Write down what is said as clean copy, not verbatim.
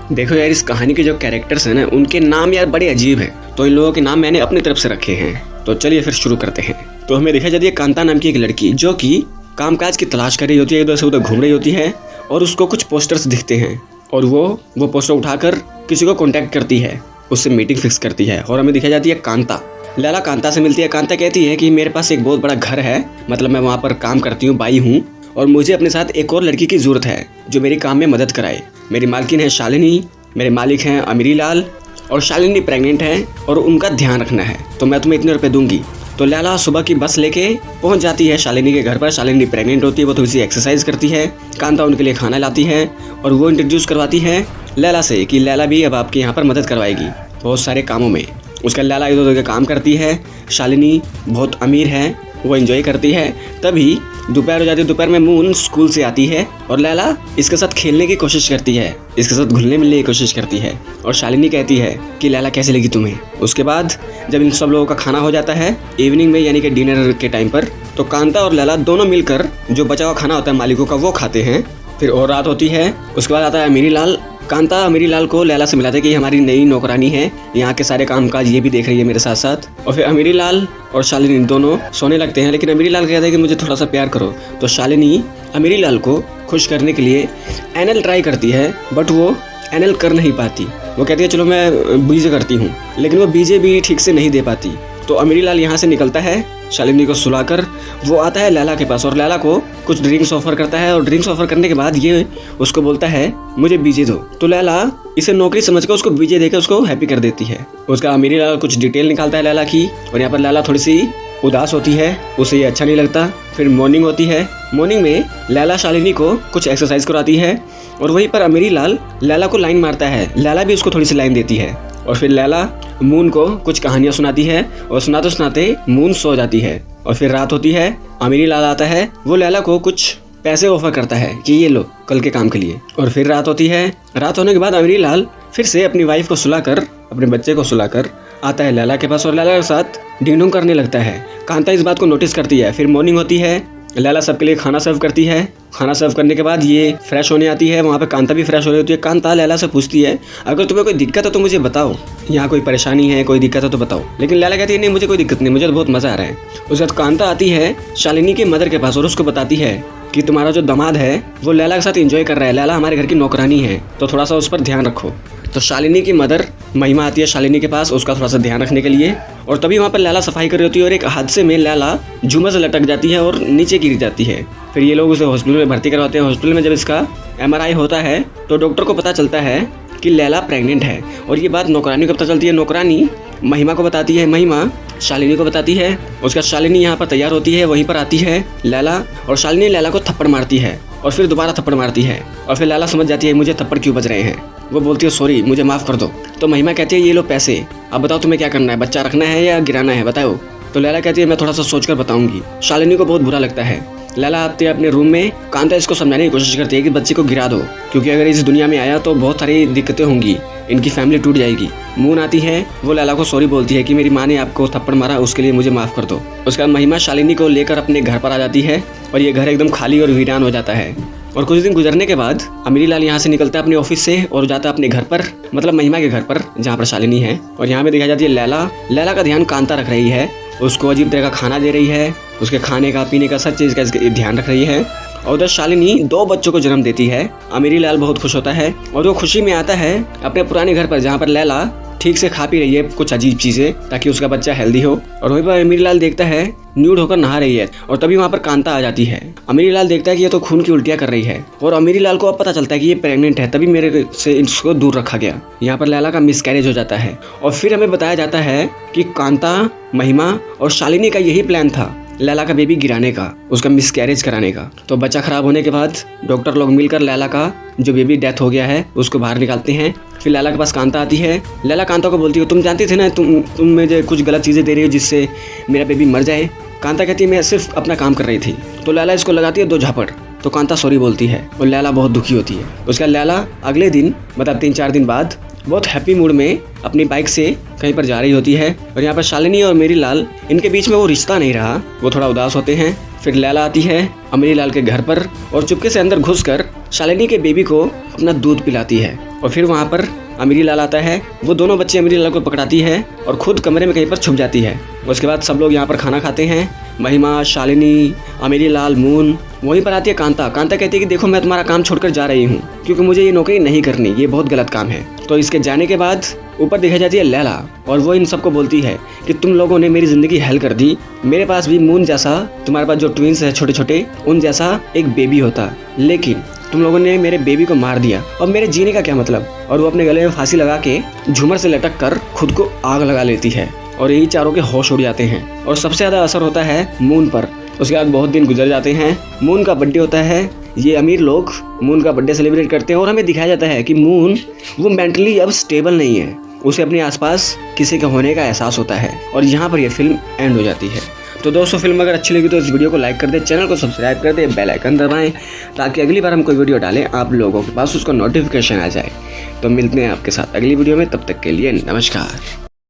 देखो यार, इस कहानी के जो कैरेक्टर्स हैं ना, उनके नाम यार बड़े अजीब हैं, तो इन लोगों के नाम मैंने अपनी तरफ से रखे हैं। तो चलिए फिर शुरू करते हैं। तो हमें दिखाई जाती है कांता नाम की एक लड़की जो कि कामकाज की तलाश कर रही होती है, इधर से उधर घूम रही होती है और उसको कुछ पोस्टर्स दिखते हैं और वो पोस्टर उठाकर किसी को कॉन्टैक्ट करती है, उससे मीटिंग फिक्स करती है। और हमें दिखाई जाती है कांता। लैला कांता से मिलती है। कांता कहती है कि मेरे पास एक बहुत बड़ा घर है, मतलब मैं वहाँ पर काम करती हूँ, बाई हूँ, और मुझे अपने साथ एक और लड़की की ज़रूरत है जो मेरी काम में मदद कराए। मेरी मालकिन है शालिनी, मेरे मालिक हैं अमीरी लाल, और शालिनी प्रेग्नेंट है और उनका ध्यान रखना है, तो मैं तुम्हें इतने रुपए दूंगी। तो लैला सुबह की बस लेके पहुंच जाती है शालिनी के घर पर। शालिनी प्रेग्नेंट होती है, वो थोड़ी सी एक्सरसाइज करती है। कांता उनके लिए खाना लाती है और वो इंट्रोड्यूस करवाती है लैला से कि लैला भी अब आपके यहाँ पर मदद करवाएगी बहुत सारे कामों में। उसका लैला इधर उधर के काम करती है। शालिनी बहुत अमीर है, वो एंजॉय करती है। तभी दोपहर हो जाती है। दोपहर में मून स्कूल से आती है और लैला इसके साथ खेलने की कोशिश करती है, इसके साथ घुलने मिलने की कोशिश करती है। और शालिनी कहती है कि लैला कैसे लगी तुम्हें। उसके बाद जब इन सब लोगों का खाना हो जाता है इवनिंग में, यानी कि डिनर के टाइम पर, तो कांता और लैला दोनों मिलकर जो बचा हुआ खाना होता है मालिकों का, वो खाते हैं। फिर और रात होती है। उसके बाद आता है अमीरी लाल। कांता अमीरी लाल को लैला से मिलाते कि हमारी नई नौकरानी है, यहाँ के सारे कामकाज ये भी देख रही है मेरे साथ साथ। और फिर अमीरी लाल और शालिनी दोनों सोने लगते हैं, लेकिन अमीरी लाल कहता है कि मुझे थोड़ा सा प्यार करो। तो शालिनी अमीरी लाल को खुश करने के लिए एनएल ट्राई करती है, बट वो एनएल कर नहीं पाती। वो कहती है चलो मैं बीजे करती हूँ, लेकिन वो बीजे भी ठीक से नहीं दे पाती। तो अमीरी लाल यहाँ से निकलता है, शालिनी को सुलाकर वो आता है लैला के पास और लैला को कुछ ड्रिंक्स ऑफर करता है। और ड्रिंक्स ऑफर करने के बाद ये उसको बोलता है मुझे बीजे दो। तो लैला इसे नौकरी समझकर उसको बीजे देकर उसको हैप्पी कर देती है। उसका अमीरी लाल कुछ डिटेल निकालता है लैला की, और यहाँ पर लैला थोड़ी सी उदास होती है, उसे ये अच्छा नहीं लगता। फिर मॉर्निंग होती है। मॉर्निंग में लैला शालिनी को कुछ एक्सरसाइज कराती है और वहीं पर अमीरी लाल लैला को लाइन मारता है। लैला भी उसको थोड़ी सी लाइन देती है और फिर लैला मून को कुछ कहानियां सुनाती है और सुनाते सुनाते मून सो जाती है। और फिर रात होती है। अमीरी लाल आता है, वो लैला को कुछ पैसे ऑफर करता है कि ये लो कल के काम के लिए। और फिर रात होती है। रात होने के बाद अमीरी लाल फिर से अपनी वाइफ को सुलाकर, अपने बच्चे को सुलाकर आता है लैला के पास और लैला के साथ डिंग डोंग करने लगता है। कांता इस बात को नोटिस करती है। फिर मॉर्निंग होती है। लैला सबके लिए खाना सर्व करती है। खाना सर्व करने के बाद ये फ्रेश होने आती है। वहाँ पे कांता भी फ्रेश हो रही होती है। कांता लैला से पूछती है अगर तुम्हें कोई दिक्कत है तो मुझे बताओ, यहाँ कोई परेशानी है, कोई दिक्कत है तो बताओ। लेकिन लैला कहती है नहीं मुझे कोई दिक्कत नहीं, मुझे तो बहुत मज़ा आ रहा है। उसके बाद कांता आती है शालिनी के मदर के पास और उसको बताती है कि तुम्हारा जो दामाद है वो लैला के साथ एंजॉय कर रहा है, लैला हमारे घर की नौकरानी है, तो थोड़ा सा उस पर ध्यान रखो। तो शालिनी की मदर महिमा आती है शालिनी के पास उसका थोड़ा सा ध्यान रखने के लिए। और तभी वहाँ पर लैला सफाई कर रही होती है और एक हादसे में लैला झूमर से लटक जाती है और नीचे गिर जाती है। फिर ये लोग उसे हॉस्पिटल में भर्ती करवाते हैं। हॉस्पिटल में जब इसका MRI होता है तो डॉक्टर को पता चलता है कि लैला प्रेग्नेंट है। और ये बात नौकरानी को पता चलती है। नौकरानी महिमा को बताती है, महिमा शालिनी को बताती है। उसका शालिनी यहाँ पर तैयार होती है, वहीं पर आती है लैला और शालिनी लैला को थप्पड़ मारती है और फिर दोबारा थप्पड़ मारती है। और फिर लैला समझ जाती है मुझे थप्पड़ क्यों बज रहे हैं। वो बोलती है सॉरी मुझे माफ़ कर दो। तो महिमा कहती है ये लो पैसे, अब बताओ तुम्हें क्या करना है, बच्चा रखना है या गिराना है, बताओ। तो लैला कहती है मैं थोड़ा सा सोचकर बताऊंगी। शालिनी को बहुत बुरा लगता है। लैला आती है अपने रूम में। कांता इसको समझाने की कोशिश करती है कि बच्चे को गिरा दो, क्योंकि अगर इस दुनिया में आया तो बहुत सारी दिक्कतें होंगी, इनकी फैमिली टूट जाएगी। मून आती है, वो लैला को सॉरी बोलती है कि मेरी माँ ने आपको थप्पड़ मारा, उसके लिए मुझे माफ़ कर दो। उसके बाद महिमा शालिनी को लेकर अपने घर पर आ जाती है और ये घर एकदम खाली और वीरान हो जाता है। और कुछ दिन गुजरने के बाद अमीरी लाल यहाँ से निकलता है अपने ऑफिस से और जाता है अपने घर पर, मतलब महिमा के घर पर जहाँ पर शालिनी है। और यहाँ पे दिखाई जाती है लैला का ध्यान कांता रख रही है, उसको अजीब तरह का खाना दे रही है, उसके खाने का पीने का सब चीज़ का ध्यान रख रही है। और उधर शालिनी 2 बच्चों को जन्म देती है। अमीरी लाल बहुत खुश होता है और वो खुशी में आता है अपने पुराने घर पर जहाँ पर लैला ठीक से खा पी रही है कुछ अजीब चीज़ें ताकि उसका बच्चा हेल्दी हो। और वहीं पर अमीरी लाल देखता है न्यूड होकर नहा रही है और तभी वहाँ पर कांता आ जाती है। अमीरी लाल देखता है कि ये तो खून की उल्टियाँ कर रही है और अमीरी लाल को अब पता चलता है कि ये प्रेग्नेंट है, तभी मेरे से इसको दूर रखा गया। यहाँ पर लैला का मिसकैरेज हो जाता है और फिर हमें बताया जाता है कि कांता, महिमा और शालिनी का यही प्लान था लैला का बेबी गिराने का, उसका मिसकैरेज कराने का। तो बच्चा खराब होने के बाद डॉक्टर लोग मिलकर लैला का जो बेबी डेथ हो गया है उसको बाहर निकालते हैं। फिर लैला के पास कांता आती है। लैला कांता को बोलती है तुम जानती थे ना तुम मुझे कुछ गलत चीज़ें दे रही हो जिससे मेरा बेबी मर जाए। कांता कहती है मैं सिर्फ अपना काम कर रही थी। तो लैला इसको लगाती है 2 झापड़। तो कांता सॉरी बोलती है और लैला बहुत दुखी होती है। उसके बाद लैला अगले दिन, मतलब 3-4 दिन बाद, बहुत हैप्पी मूड में अपनी बाइक से कहीं पर जा रही होती है। और यहाँ पर शालिनी और अमीरी लाल, इनके बीच में वो रिश्ता नहीं रहा, वो थोड़ा उदास होते हैं। फिर लैला आती है अमीरी लाल के घर पर और चुपके से अंदर घुसकर शालिनी के बेबी को अपना दूध पिलाती है। और फिर वहाँ पर अमीरी लाल आता है, वो दोनों बच्चे अमीरी लाल को पकड़ाती है और खुद कमरे में कहीं पर छुप जाती है। उसके बाद सब लोग यहाँ पर खाना खाते हैं, महिमा, शालिनी, अमीरी लाल, मून। वहीं पर आती है कांता। कांता कहती है कि देखो मैं तुम्हारा काम छोड़कर जा रही हूँ क्योंकि मुझे ये नौकरी नहीं करनी, ये बहुत गलत काम है। तो इसके जाने के बाद ऊपर दिखाई जाती है लैला और वो इन सबको बोलती है कि तुम लोगों ने मेरी जिंदगी हेल कर दी। मेरे पास भी मून जैसा, तुम्हारे पास जो ट्विंस है छोटे छोटे, उन जैसा एक बेबी होता, लेकिन तुम लोगों ने मेरे बेबी को मार दिया और मेरे जीने का क्या मतलब। और वो अपने गले में फांसी लगा के झूमर से लटक कर खुद को आग लगा लेती है और यही चारों के होश उड़ जाते हैं। और सबसे ज्यादा असर होता है मून पर। उसके बाद बहुत दिन गुजर जाते हैं, मून का बर्थडे होता है। ये अमीर लोग मून का बर्थडे सेलिब्रेट करते हैं और हमें दिखाया जाता है कि मून वो मेंटली अब स्टेबल नहीं है, उसे अपने आसपास किसी के होने का एहसास होता है। और यहाँ पर यह फिल्म एंड हो जाती है। तो दोस्तों फिल्म अगर अच्छी लगी तो इस वीडियो को लाइक कर दे, चैनल को सब्सक्राइब कर दे, बेल आइकन दबाएं ताकि अगली बार हम कोई वीडियो डालें आप लोगों के पास उसका नोटिफिकेशन आ जाए। तो मिलते हैं आपके साथ अगली वीडियो में, तब तक के लिए नमस्कार।